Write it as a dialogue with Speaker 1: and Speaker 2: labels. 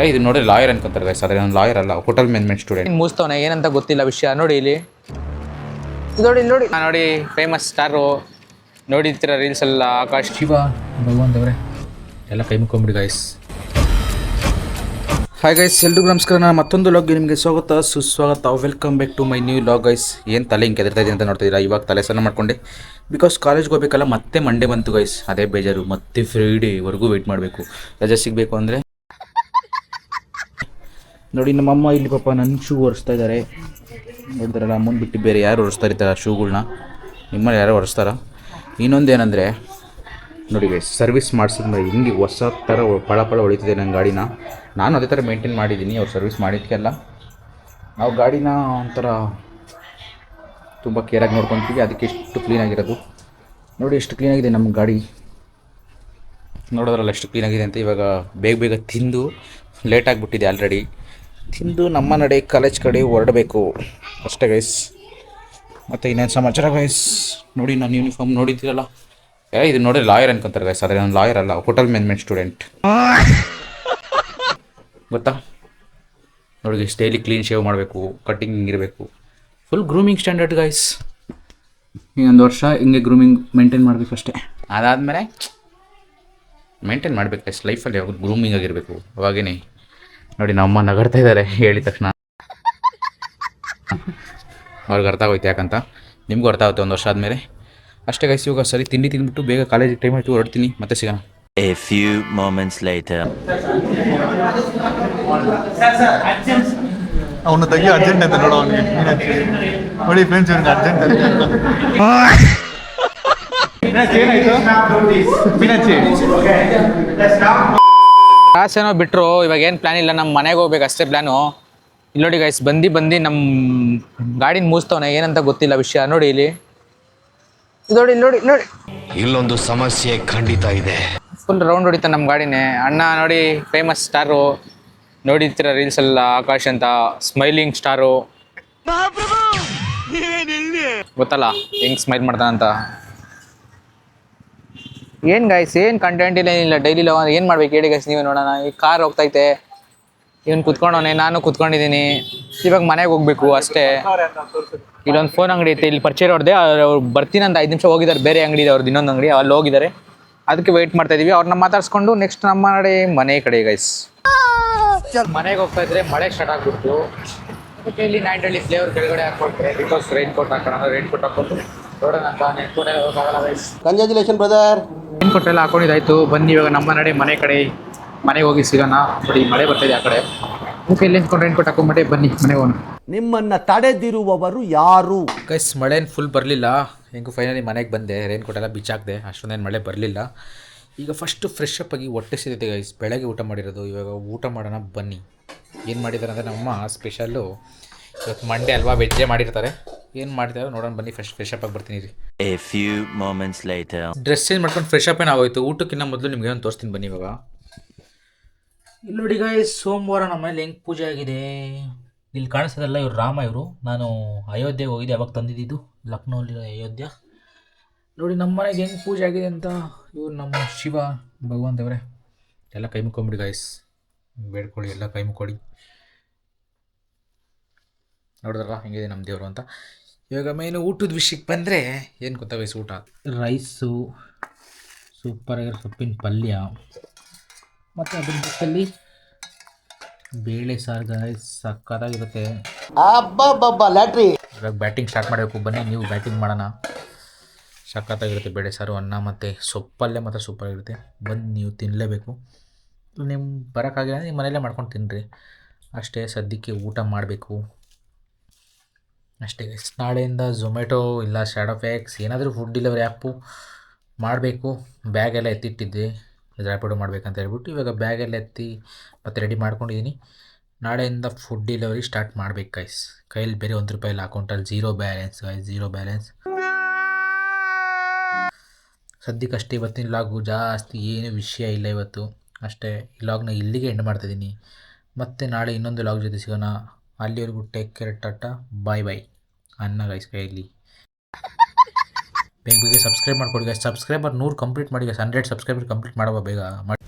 Speaker 1: ಇದು ನೋಡಿ lawyer ಅನ್ಕೊಂತಾರೆ guys, ಆದರೆ ನಾನು ಲಾಯರ್ ಅಲ್ಲ, ಹೋಟೆಲ್ ಮ್ಯಾನೇಜ್ಮೆಂಟ್ ಸ್ಟೂಡೆಂಟ್.
Speaker 2: ಮೂಸ್ತವನೆ ಏನಂತ ಗೊತ್ತಿಲ್ಲ ವಿಷಯ. ನೋಡಿ ಇಲ್ಲಿ ನೋಡಿ ನೋಡಿ ನೋಡಿ ಫೇಮಸ್ ಸ್ಟಾರು ನೋಡಿರ್ತೀರ ರೀಲ್ಸ್ ಎಲ್ಲ. ಆಕಾಶ್
Speaker 1: ಶಿವ ಭಗವಂತ ಅವರೇ ಎಲ್ಲ ಕೈ ಮುಕ್ಕೊಂಬಿಡಿ ಗೈಸ್. ಹಾಯ್ ಗೈಸ್, ಎಲ್ರಿಗೂ ನಮಸ್ಕಾರ. ನಾನು ಮತ್ತೊಂದು ಲಾಗ್ಗೆ ನಿಮಗೆ ಸ್ವಾಗತ ಸುಸ್ವಾಗತ. Welcome back to my new vlog guys. ಏನು ತಲೆ ಹಿಂಗೆ ಕೆದರ್ತಾ ಇದೆ ಅಂತ ನೋಡ್ತಿದ್ದೀರಾ. ಇವಾಗ ತಲೆ ಸ್ನಾನ ಮಾಡ್ಕೊಂಡೆ, ಬಿಕಾಸ್ ಕಾಲೇಜ್ಗೆ ಹೋಗ್ಬೇಕಲ್ಲ. ಮತ್ತೆ ಮಂಡೇ ಬಂತು ಗೈಸ್, ಅದೇ ಬೇಜಾರು. ಮತ್ತೆ ಫ್ರೈಡೇವರೆಗೂ ವೆಯ್ಟ್ ಮಾಡಬೇಕು ರಜೆ ಸಿಗಬೇಕು ಅಂದರೆ. ನೋಡಿ ನಮ್ಮಮ್ಮ ಇಲ್ಲಿ ಪಾಪ ನನ್ನ ಶೂ ಒರೆಸ್ತಾ ಇದ್ದಾರೆ. ನೋಡಿದ್ರಲ್ಲ, ಅಮ್ಮನ ಬಿಟ್ಟು ಬೇರೆ ಯಾರು ಒರೆಸ್ತಾ ಇರ್ತಾರೆ ಶೂಗಳ್ನ? ನಿಮ್ಮಲ್ಲಿ ಯಾರೋ ಒರೆಸ್ತಾರ? ಇನ್ನೊಂದೇನೆಂದರೆ ನೋಡಿ ಗೈಸ್, ಸರ್ವಿಸ್ ಮಾಡಿಸಿದ್ಮೇಲೆ ಹಿಂಗೆ ಹೊಸ ಥರ ಪಳ ಹೊಳಿತಿದೆ ನನ್ನ ಗಾಡಿನ. ನಾನು ಅದೇ ಥರ ಮೇಂಟೈನ್ ಮಾಡಿದ್ದೀನಿ, ಅವ್ರು ಸರ್ವಿಸ್ ಮಾಡಿದ್ದಕ್ಕೆಲ್ಲ. ನಾವು ಗಾಡಿನ ಒಂಥರ ತುಂಬ ಕೇರಾಗಿ ನೋಡ್ಕೊತೀವಿ, ಅದಕ್ಕೆ ಎಷ್ಟು ಕ್ಲೀನಾಗಿರೋದು. ನೋಡಿ ಎಷ್ಟು ಕ್ಲೀನಾಗಿದೆ ನಮ್ಮ ಗಾಡಿ, ನೋಡೋದ್ರಲ್ಲ ಎಷ್ಟು ಕ್ಲೀನಾಗಿದೆ ಅಂತ. ಇವಾಗ ಬೇಗ ತಿಂದು ಲೇಟ್ ಆಗಿಬಿಟ್ಟಿದೆ ಆಲ್ರೆಡಿ. ತಿಂದು ನಮ್ಮ ನಡೆ ಕಾಲೇಜ್ ಕಡೆ ಹೊರಡಬೇಕು ಅಷ್ಟೇ ಗೈಸ್. ಮತ್ತು ಇನ್ನೇನು ಸಮಾಚಾರ ಗೈಸ್? ನೋಡಿ ನಾನು ಯೂನಿಫಾರ್ಮ್ ನೋಡಿದ್ದೀರಲ್ಲ, ಇದು ನೋಡಿ ಲಾಯರ್ ಅನ್ಕೊಂತಾರೆ ಗೈಸ್, ಆದರೆ ನಾನು ಲಾಯರ್ ಅಲ್ಲ, ಹೋಟೆಲ್ ಮ್ಯಾನೇಜ್ಮೆಂಟ್ ಸ್ಟೂಡೆಂಟ್. ಗೊತ್ತಾ? ನೋಡಿ ಗೈಸ್, ಡೈಲಿ ಕ್ಲೀನ್ ಶೇವ್ ಮಾಡಬೇಕು, ಕಟ್ಟಿಂಗ್ ಇರಬೇಕು, ಫುಲ್ ಗ್ರೂಮಿಂಗ್ ಸ್ಟ್ಯಾಂಡರ್ಡ್ ಗೈಸ್. ಇನ್ನೊಂದು ವರ್ಷ ಹಿಂಗೆ ಗ್ರೂಮಿಂಗ್ ಮೇಂಟೈನ್ ಮಾಡಬೇಕು ಅಷ್ಟೇ. ಅದಾದಮೇಲೆ ಮೇಂಟೈನ್ ಮಾಡಬೇಕು ಗೈಸ್ ಲೈಫಲ್ಲಿ, ಯಾವಾಗ ಗ್ರೂಮಿಂಗ್ ಆಗಿರಬೇಕು ಅವಾಗೇ. ನೋಡಿ ನಮ್ಮಮ್ಮ ನಗರ್ತಾ ಇದ್ದಾರೆ ಹೇಳಿದ ತಕ್ಷಣ. ಅವ್ರಿಗೆ ಅರ್ಥ ಆಗೋಯ್ತು ಯಾಕಂತ, ನಿಮಗೂ ಅರ್ಥ ಆಗುತ್ತೆ ಒಂದು ವರ್ಷ ಆದಮೇಲೆ ಅಷ್ಟೇ ಗೈಸ್. ಇವಾಗ ಸರಿ ತಿಂಡಿ ತಿಂದ್ಬಿಟ್ಟು ಬೇಗ ಕಾಲೇಜಿಗೆ ಟೈಮ್ ಆಯಿತು, ಹೊರಡ್ತೀನಿ. ಮತ್ತೆ ಸಿಗೋಣ.
Speaker 3: A few moments later.
Speaker 4: ಅವನು ತೆಗಿ ಅರ್ಜೆಂಟ್ ಅಂತ ನೋಡೋ ಅವನಿಗೆ. ನೋಡಿ ಫ್ರೆಂಡ್ಸ್, ಇವನಿಗೆ ಅರ್ಜೆಂಟ್
Speaker 2: ಕ್ಲಾಸೇನೋ ಬಿಟ್ಟರು. ಇವಾಗ ಏನು ಪ್ಲ್ಯಾನ್ ಇಲ್ಲ, ನಮ್ಮ ಮನೆಗೆ ಹೋಗ್ಬೇಕು ಅಷ್ಟೇ ಪ್ಲ್ಯಾನು. ಇಲ್ಲಿ ನೋಡಿ ಗೈಸ್, ಬಂದು ನಮ್ಮ ಗಾಡಿನ ಮೂಸ್ತವನೆ ಏನಂತ ಗೊತ್ತಿಲ್ಲ ವಿಷಯ. ನೋಡಿ ಇಲ್ಲಿ ನೋಡಿ ನೋಡಿ ನೋಡಿ
Speaker 5: ಇಲ್ಲೊಂದು ಸಮಸ್ಯೆ ಖಂಡಿತ ಇದೆ.
Speaker 2: ಫುಲ್ ರೌಂಡ್ ಹೊಡಿತಾನೆ ನಮ್ಮ ಗಾಡಿನೇ. ಅಣ್ಣ ನೋಡಿ ಫೇಮಸ್ ಸ್ಟಾರು ನೋಡಿರ್ತೀರ ರೀಲ್ಸ್ ಎಲ್ಲ, ಆಕಾಶ್ ಅಂತ, ಸ್ಮೈಲಿಂಗ್ ಸ್ಟಾರು. ಗೊತ್ತಲ್ಲ ಹೆಂಗೆ ಸ್ಮೈಲ್ ಮಾಡ್ತಾನಂತ. ಏನು ಗೈಸ್, ಏನು ಕಂಟೆಂಟ್ ಇಲ್ಲ, ಏನಿಲ್ಲ. ಡೈಲಿ ಏನು ಮಾಡ್ಬೇಕು ಹೇಳಿ ಗೈಸ್ ನೀವೇ ನೋಡೋಣ. ಈ ಕಾರ್ ಹೋಗ್ತೈತೆ, ಇವನು ಕುತ್ಕೊಂಡವನೆ, ನಾನು ಕುತ್ಕೊಂಡಿದ್ದೀನಿ. ಇವಾಗ ಮನೆಗೆ ಹೋಗ್ಬೇಕು ಅಷ್ಟೇ. ಇಲ್ಲೊಂದು ಫೋನ್ ಅಂಗಡಿ ಐತೆ, ಇಲ್ಲಿ ಪರಿಚಯ ಹೊಡೆದೆ. ಅವ್ರು ಬರ್ತೀನಿ ಅಂತ 5 ನಿಮಿಷ ಹೋಗಿದ್ದಾರೆ. ಬೇರೆ ಅಂಗಡಿ ಇದೆ ಅವ್ರದ್ದು, ಇನ್ನೊಂದು ಅಂಗಡಿ, ಅಲ್ಲಿ ಹೋಗಿದ್ದಾರೆ. ಅದಕ್ಕೆ ವೆಯ್ಟ್ ಮಾಡ್ತಾ ಇದೀವಿ. ಅವ್ರನ್ನ ಮಾತಾಡ್ಸ್ಕೊಂಡು ನೆಕ್ಸ್ಟ್ ನಮ್ಮ ಮನೆ ಕಡೆ ಗೈಸ್. ಮನೆಗೆ ಹೋಗ್ತಾ ಇದ್ರೆ ಮಳೆ ಸ್ಟಾರ್ಟ್ ಆಗ್ಬಿಡ್ತು. ಅದಕ್ಕೆ ಇಲ್ಲಿ ನಾಯ್ಡಳ್ಳಿ ಫ್ಲೇವರ್ ಕೆಳಗಡೆ ಹಾಕ್ಕೊಡ್ತಾರೆ, ಬಿಕಾಸ್ ರೈನ್ ಕೋಟ್ ಹಾಕೋಣ. ರೈನ್ ಕೋಟ್ ಹಾಕೊಂಡು ನೋಡೋಣ ಅಂತ. ನೆನ್ಕೋಟೆ ಹೋಗೋಕ್ಕಾಗಲ್ಲ guys.
Speaker 4: Congratulation brother.
Speaker 2: Raincoat ಎಲ್ಲ ಹಾಕೊಂಡಿದ್ದಾಯ್ತು. ಬನ್ನಿ ಇವಾಗ ನಮ್ಮ ಮನೆ ಕಡೆ ಮನೆಗೆ ಹೋಗಿ ಸಿಗೋಣ. ನೋಡಿ ಮಳೆ ಬರ್ತಾಯಿದೆ ಆ ಕಡೆ. ಅದಕ್ಕೆ ಇಲ್ಲಿ ನಿಂತ್ಕೊಂಡು ರೈನ್ ಕೋಟ್ ಹಾಕೊಂಡ್ಬಿಟ್ಟೆ ಬನ್ನಿ ಮನೆಗೆ ಹೋಗೋಣ.
Speaker 6: ನಿಮ್ಮನ್ನ ತಡೆದಿರುವವರು ಯಾರು?
Speaker 1: ಗೈಸ್ ಮಳೆನು ಫುಲ್ ಬರಲಿಲ್ಲ. ಹೆಂಗೂ ಫೈನಲಿ ಮನೆಗೆ ಬಂದೆ. ರೈನ್ ಕೋಟ್ ಎಲ್ಲ ಬಿಚ್ಚಾಕ್ದೆ, ಅಷ್ಟೊಂದೇನು ಮಳೆ ಬರಲಿಲ್ಲ. ಈಗ ಫಸ್ಟು ಫ್ರೆಶ್ ಅಪ್ ಆಗಿ ಹೊಟ್ಟೆ ಸಿಗುತ್ತೆ ಗೈಸ್. ಬೆಳಗ್ಗೆ ಊಟ ಮಾಡಿರೋದು, ಇವಾಗ ಊಟ ಮಾಡೋಣ ಬನ್ನಿ. ಏನು ಮಾಡಿದ್ದಾರೆ ಅಂದರೆ ನಮ್ಮ ಸ್ಪೆಷಲ್ಲು ಇವತ್ತು ಮಂಡೇ ಅಲ್ವಾ, ವೆಜ್ಜೇ ಮಾಡಿರ್ತಾರೆ. ಏನು ಮಾಡ್ತಾರೆ ನೋಡೋಣ ಬನ್ನಿ. ಫ್ರೆಶ್ ಅಪ್ ಆಗಿ ಬರ್ತೀನಿ ರೀ.
Speaker 3: A few moments later.
Speaker 1: Dress change ಮಾಡ್ಕೊಂಡು ಫ್ರೆಶ್ ಅಪ್ ಏನಾಗೋಯ್ತು. ಊಟಕ್ಕಿಂತ ಮೊದಲು ನಿಮ್ಗೆ ಏನು ತೋರಿಸ್ತೀನಿ ಬನ್ನಿ. ಇವಾಗ ಇಲ್ಲಿ ನೋಡಿ ಗೈಸ್, ಸೋಮವಾರ ನಮ್ಮ ಮನೇಲಿ ಹೆಂಗೆ ಪೂಜೆ ಆಗಿದೆ. ಇಲ್ಲಿ ಕಾಣಿಸೋದಲ್ಲ, ಇವ್ರು ರಾಮ. ಇವರು ನಾನು ಅಯೋಧ್ಯೆಗೆ ಹೋಗಿದ್ದೆ, ಅವಾಗ ತಂದಿದ್ದು ಲಕ್ನೋಲ್ಲಿರೋ ಅಯೋಧ್ಯ. ನೋಡಿ ನಮ್ಮ ಮನೆಗೆ ಹೆಂಗೆ ಪೂಜೆ ಆಗಿದೆ ಅಂತ. ಇವ್ರು ನಮ್ಮ ಶಿವ ಭಗವಂತ ಅವರೇ ಎಲ್ಲ ಕೈ ಮುಕ್ಕೊಂಬಿಡಿ ಗೈಸ್, ಬೇಡ್ಕೊಳ್ಳಿ, ಎಲ್ಲ ಕೈ ಮುಕ್ಕೊಡಿ. ನೋಡಿದ್ರಲ್ಲ ಹೆಂಗಿದೆ ನಮ್ಮ ದೇವರು ಅಂತ. ಇವಾಗ ಮೇನು ಊಟದ ವಿಷಯಕ್ಕೆ ಬಂದರೆ ಏನು ಗೊತ್ತಾ ಗೈಸ್, ಊಟ ರೈಸು, ಸೂಪರಾಗಿರೋ ಸೊಪ್ಪಿನ ಪಲ್ಯ, ಮತ್ತು ಅದ್ರ ಜೊತೆಯಲ್ಲಿ ಬೇಳೆ ಸಾರು ಗೈಸ್, ಸಕ್ಕತ್ತಾಗಿರುತ್ತೆ. ಇವಾಗ ಬ್ಯಾಟಿಂಗ್ ಸ್ಟಾರ್ಟ್ ಮಾಡಬೇಕು ಬನ್ನಿ. ನೀವು ಬ್ಯಾಟಿಂಗ್ ಮಾಡೋಣ. ಸಕ್ಕತ್ತಾಗಿರುತ್ತೆ ಬೇಳೆ ಸಾರು, ಅನ್ನ ಮತ್ತು ಸೊಪ್ಪಲ್ಲೇ ಮಾತ್ರ ಸೂಪರಾಗಿರುತ್ತೆ. ಬಂದು ನೀವು ತಿನ್ನಲೇಬೇಕು. ನೀವು ಬರೋಕ್ಕಾಗಿಲ್ಲ ನಿಮ್ಮ ಮನೆಯಲ್ಲೇ ಮಾಡ್ಕೊಂಡು ತಿನ್ನಿರಿ ಅಷ್ಟೇ. ಸದ್ಯಕ್ಕೆ ಊಟ ಮಾಡಬೇಕು ಅಷ್ಟೇ ಗೈಸ್. ನಾಳೆಯಿಂದ ಝೊಮ್ಯಾಟೊ ಇಲ್ಲ ಶ್ಯಾಡೋಫ್ಯಾಕ್ಸ್ ಏನಾದರೂ ಫುಡ್ ಡೆಲಿವರಿ ಆ್ಯಪು ಮಾಡಬೇಕು. ಬ್ಯಾಗೆಲ್ಲ ಎತ್ತಿಟ್ಟಿದ್ದೆ, ರ್ಯಾಪಿಡೋ ಮಾಡ್ಬೇಕಂತ ಹೇಳ್ಬಿಟ್ಟು ಇವಾಗ ಬ್ಯಾಗೆಲ್ಲ ಎತ್ತಿ ಮತ್ತು ರೆಡಿ ಮಾಡ್ಕೊಂಡಿದ್ದೀನಿ. ನಾಳೆಯಿಂದ ಫುಡ್ ಡೆಲಿವರಿ ಸ್ಟಾರ್ಟ್ ಮಾಡಬೇಕು ಗೈಸ್. ಕೈಯಲ್ಲಿ ಬೇರೆ ₹1 ಇಲ್ಲ, ಅಕೌಂಟಲ್ಲಿ zero balance guys, zero balance. ಸದ್ಯಕ್ಕಷ್ಟೇ ಇವತ್ತಿನ ಲಾಗು, ಜಾಸ್ತಿ ಏನು ವಿಷಯ ಇಲ್ಲ ಇವತ್ತು ಅಷ್ಟೇ. ಈ ಲಾಗ್ನ ಇಲ್ಲಿಗೆ ಎಂಡ್ ಮಾಡ್ತಾಯಿದ್ದೀನಿ. ಮತ್ತು ನಾಳೆ ಇನ್ನೊಂದು ಲಾಗ್ ಜೊತೆ ಸಿಗೋಣ. ಅಲ್ಲಿವರೆಗೂ ಟೇಕ್ ಕೇರ್, ಟಾಟಾ, ಬಾಯ್ ಬಾಯ್. ಅನ್ನ ಗೈಸ್ ಕೈಯಲ್ಲಿ ಬೇಗ ಸಬ್ಸ್ಕ್ರೈಬ್ ಮಾಡ್ಕೊಡಿ ಗೈಸ್. ಸಬ್ಸ್ಕ್ರೈಬರ್ 100 ಕಂಪ್ಲೀಟ್ ಮಾಡಿ ಗೈಸ್. 100 ಸಬ್ಸ್ಕ್ರೈಬರ್ ಕಂಪ್ಲೀಟ್ ಮಾಡುವ ಬೇಗ ಮಾಡಿ.